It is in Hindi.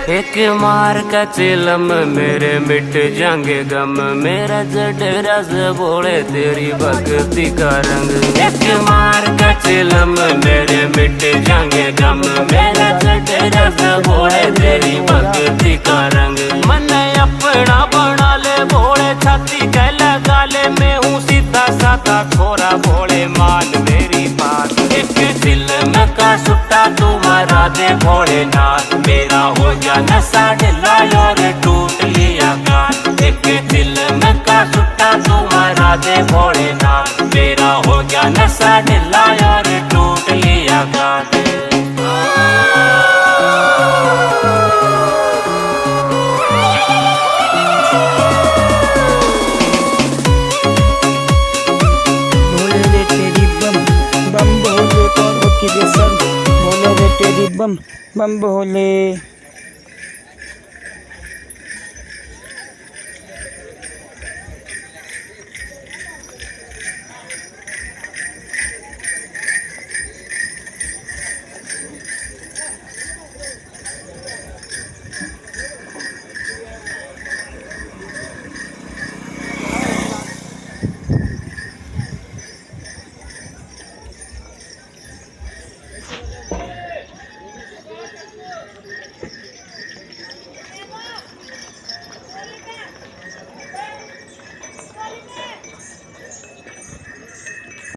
एक मार का चिलम मेरे मिट जाएंगे गम, मेरा जडेरा से बोले तेरी भक्ति का रंग। एक मार का चिलम मेरे मिट जाएंगे गम, मेरा जडेरा से बोले तेरी भक्ति का रंग। मन अपना बना ले भोले, छाती कह लगा ले, मैं हूँ सीधा साधा छोरा भोले, मान मेरी बात। एक दिल में का सुट्टा तुम्हारा दे भोलेनाथ, मेरा हो गया नशा ढिलाया और टूट लिया कान। एक दिल में का सुट्टा तुम्हारा दे भोलेनाथ, मेरा हो गया नशा ढिलाया और टूट लिया कान। बम बम भोले।